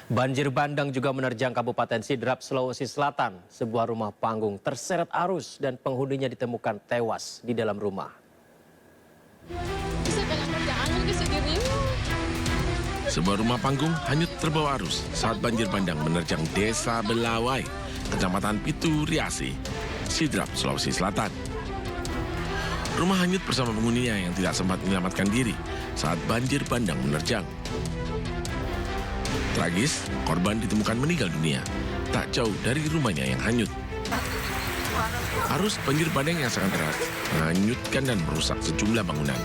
Banjir bandang juga menerjang Kabupaten Sidrap, Sulawesi Selatan. Sebuah rumah panggung terseret arus dan penghuninya ditemukan tewas di dalam rumah. Sebuah rumah panggung hanyut terbawa arus saat banjir bandang menerjang Desa Belawai, Kecamatan Pitu Riasi, Sidrap, Sulawesi Selatan. Rumah hanyut bersama penghuninya yang tidak sempat menyelamatkan diri saat banjir bandang menerjang. Tragis, korban ditemukan meninggal dunia, tak jauh dari rumahnya yang hanyut. Arus banjir bandang yang sangat deras menghanyutkan dan merusak sejumlah bangunan.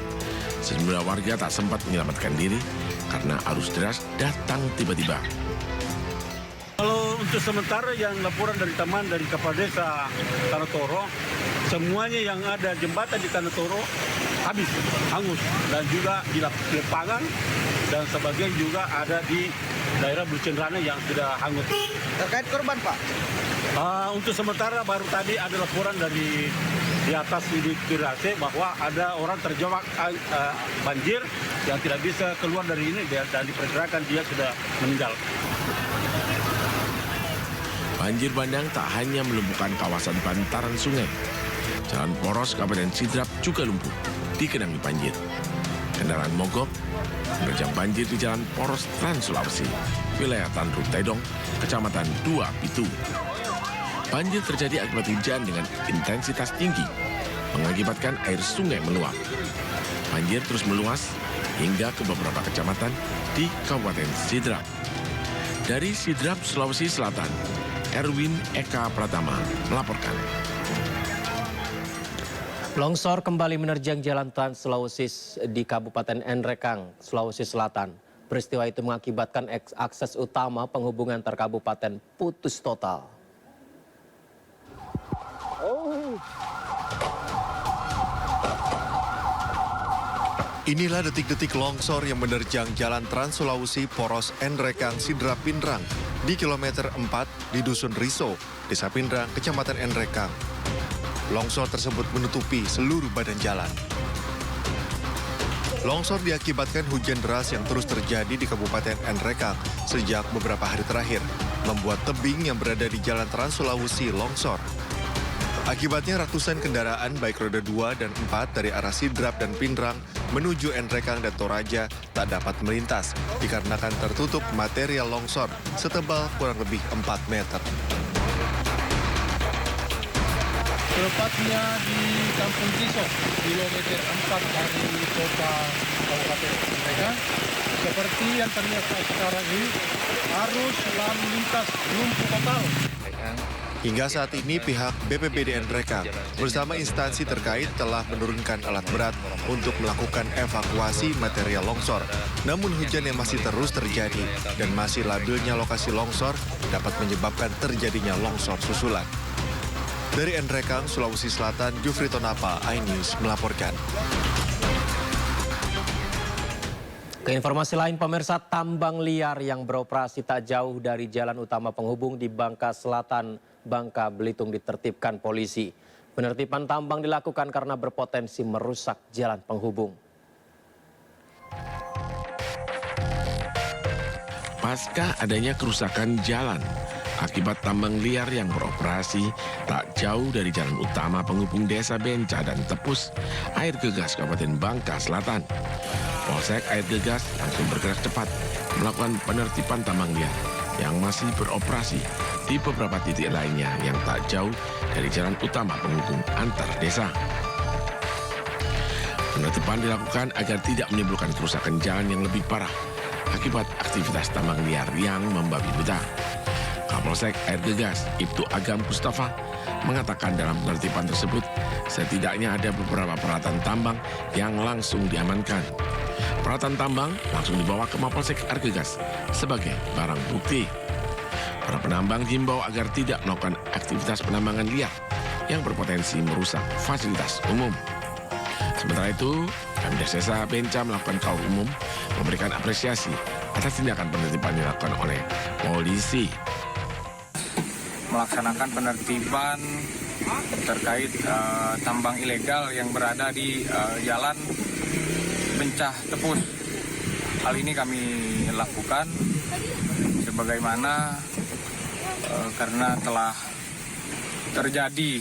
Sejumlah warga tak sempat menyelamatkan diri karena arus deras datang tiba-tiba. Kalau untuk sementara yang laporan dari teman dari Kepala Desa Tanah Toro, semuanya yang ada jembatan di Tanah Toro habis, hangus, dan juga di lapangan dan sebagian juga ada di daerah Bulucenrana yang sudah hangus. Terkait korban, Pak? Untuk sementara baru tadi ada laporan dari di atas di Tirase bahwa ada orang terjebak banjir yang tidak bisa keluar dari ini dan diperkirakan dia sudah meninggal. Banjir bandang tak hanya melumpuhkan kawasan bantaran sungai. Jalan poros Kabupaten Sidrap juga lumpuh, digenangi banjir. Kendaraan mogok menerjang banjir di jalan poros Trans Sulawesi, wilayah Tanrung Tedong, Kecamatan Dua Pitu. Banjir terjadi akibat hujan dengan intensitas tinggi, mengakibatkan air sungai meluap. Banjir terus meluas hingga ke beberapa kecamatan di Kabupaten Sidrap. Dari Sidrap, Sulawesi Selatan, Erwin Eka Pratama melaporkan. Longsor kembali menerjang jalan Trans Sulawesi di Kabupaten Nrekang, Sulawesi Selatan. Peristiwa itu mengakibatkan akses utama penghubungan antar kabupaten putus total. Inilah detik-detik longsor yang menerjang jalan Trans Sulawesi poros Nrekang Sidrap Pindrang di kilometer 4 di Dusun Riso, Desa Pindrang, Kecamatan Nrekang. Longsor tersebut menutupi seluruh badan jalan. Longsor diakibatkan hujan deras yang terus terjadi di Kabupaten Nrekang sejak beberapa hari terakhir, membuat tebing yang berada di jalan Trans Sulawesi longsor. Akibatnya ratusan kendaraan baik roda 2 dan 4 dari arah Sidrap dan Pindrang menuju Nrekang dan Toraja tak dapat melintas dikarenakan tertutup material longsor setebal kurang lebih 4 meter. Tepatnya di Kampung Riso, kilometer 4 dari kota Kabupaten Nrekang. Seperti yang terlihat sekarang ini, arus lalu lintas lumpuh total. Hingga saat ini pihak BPBD Nrekang bersama instansi terkait telah menurunkan alat berat untuk melakukan evakuasi material longsor. Namun hujan yang masih terus terjadi dan masih labilnya lokasi longsor dapat menyebabkan terjadinya longsor susulan. Dari Nrekang, Sulawesi Selatan, Jufri Tonapa, iNews melaporkan. Ke informasi lain, pemirsa, tambang liar yang beroperasi tak jauh dari jalan utama penghubung di Bangka Selatan, Bangka Belitung ditertibkan polisi. Penertiban tambang dilakukan karena berpotensi merusak jalan penghubung. Pasca adanya kerusakan jalan akibat tambang liar yang beroperasi tak jauh dari jalan utama penghubung Desa Benca dan Tepus, Air Gegas Kabupaten Bangka Selatan, Polsek Air Gegas langsung bergerak cepat melakukan penertiban tambang liar yang masih beroperasi di beberapa titik lainnya yang tak jauh dari jalan utama penghubung antar desa. Penertiban dilakukan agar tidak menimbulkan kerusakan jalan yang lebih parah akibat aktivitas tambang liar yang membabi buta. Kapolsek Air Gegas, Ibtu Agam Mustafa, mengatakan dalam penertiban tersebut setidaknya ada beberapa peralatan tambang yang langsung diamankan. Peralatan tambang langsung dibawa ke Mapolsek Air Gegas sebagai barang bukti. Para penambang diimbau agar tidak melakukan aktivitas penambangan liar yang berpotensi merusak fasilitas umum. Sementara itu, Pemda Desa Benca melakukan kaul umum memberikan apresiasi atas tindakan penertiban yang dilakukan oleh polisi. Melaksanakan penertiban terkait tambang ilegal yang berada di jalan Bencah Tepus. Hal ini kami lakukan bagaimana karena telah terjadi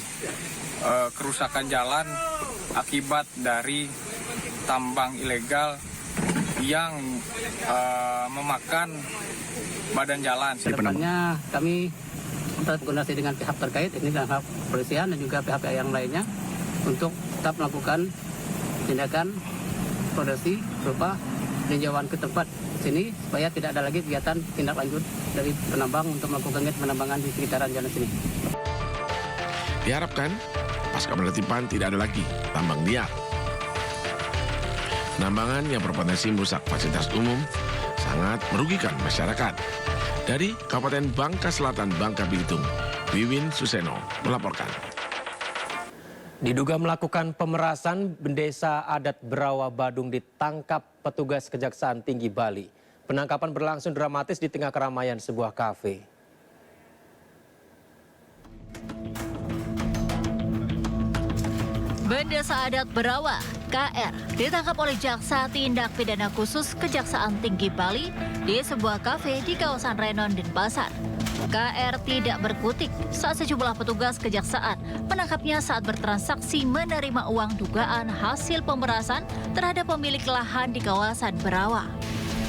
kerusakan jalan akibat dari tambang ilegal yang memakan badan jalan. Kedepannya kami berkoordinasi dengan pihak terkait, ini dengan pihak kepolisian dan juga pihak yang lainnya untuk tetap melakukan tindakan koordinasi berupa peninjauan ke tempat sini supaya tidak ada lagi kegiatan tindak lanjut dari penambang untuk melakukan penambangan di sekitaran jalan sini. Diharapkan pasca penertiban tidak ada lagi tambang liar. Penambangan yang berpotensi merusak fasilitas umum sangat merugikan masyarakat. Dari Kabupaten Bangka Selatan, Bangka Belitung, Wiwin Suseno melaporkan. Diduga melakukan pemerasan, Desa Adat Berawa Badung ditangkap petugas Kejaksaan Tinggi Bali. Penangkapan berlangsung dramatis di tengah keramaian sebuah kafe. Desa Adat Berawa, KR, ditangkap oleh Jaksa Tindak Pidana Khusus Kejaksaan Tinggi Bali di sebuah kafe di kawasan Renon, Denpasar. KR tidak berkutik saat sejumlah petugas kejaksaan menangkapnya saat bertransaksi menerima uang dugaan hasil pemerasan terhadap pemilik lahan di kawasan Berawa.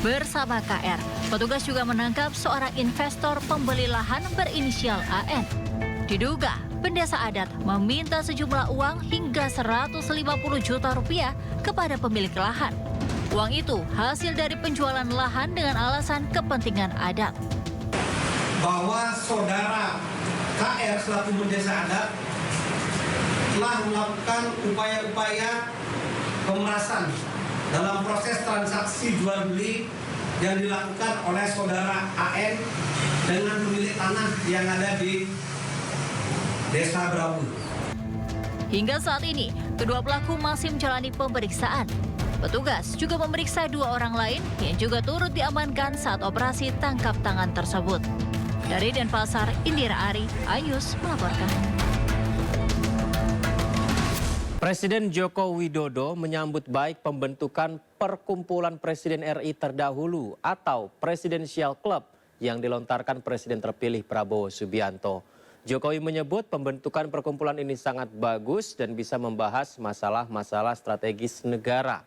Bersama KR, petugas juga menangkap seorang investor pembeli lahan berinisial AN. Diduga, Desa Adat meminta sejumlah uang hingga 150 juta rupiah kepada pemilik lahan. Uang itu hasil dari penjualan lahan dengan alasan kepentingan adat. Bahwa saudara KR selaku Desa Adat telah melakukan upaya-upaya pemerasan dalam proses transaksi jual beli yang dilakukan oleh saudara AN dengan pemilik tanah yang ada di Desa Berawa. Hingga saat ini, kedua pelaku masih menjalani pemeriksaan. Petugas juga memeriksa 2 orang lain yang juga turut diamankan saat operasi tangkap tangan tersebut. Dari Denpasar, Indira Ari, iNews melaporkan. Presiden Joko Widodo menyambut baik pembentukan Perkumpulan Presiden RI Terdahulu atau Presidential Club yang dilontarkan Presiden terpilih Prabowo Subianto. Jokowi menyebut pembentukan perkumpulan ini sangat bagus dan bisa membahas masalah-masalah strategis negara.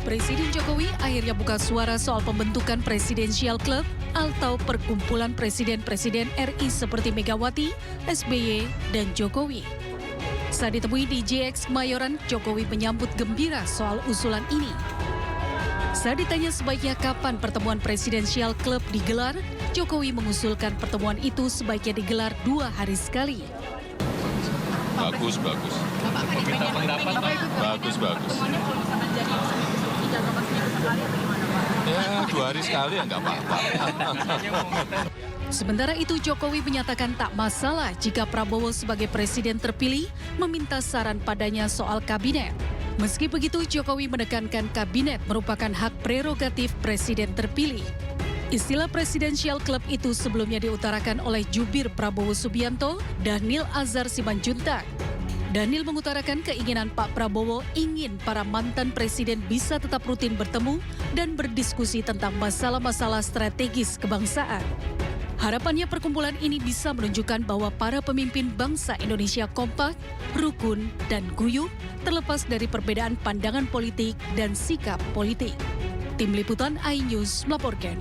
Presiden Jokowi akhirnya buka suara soal pembentukan Presidential Club atau perkumpulan presiden-presiden RI seperti Megawati, SBY, dan Jokowi. Saat ditemui di JX Kemayoran, Jokowi menyambut gembira soal usulan ini. Saat ditanya sebaiknya kapan pertemuan Presidential Club digelar, Jokowi mengusulkan pertemuan itu sebaiknya digelar 2 hari sekali. Bagus. Bagus. Ya, 2 hari sekali ya nggak apa-apa. Sementara itu Jokowi menyatakan tak masalah jika Prabowo sebagai presiden terpilih meminta saran padanya soal kabinet. Meski begitu, Jokowi menekankan kabinet merupakan hak prerogatif presiden terpilih. Istilah Presidential Club itu sebelumnya diutarakan oleh jubir Prabowo Subianto, Dhanil Azhar Simanjuntak. Dhanil mengutarakan keinginan Pak Prabowo ingin para mantan presiden bisa tetap rutin bertemu dan berdiskusi tentang masalah-masalah strategis kebangsaan. Harapannya perkumpulan ini bisa menunjukkan bahwa para pemimpin bangsa Indonesia kompak, rukun, dan guyup terlepas dari perbedaan pandangan politik dan sikap politik. Tim Liputan iNews melaporkan.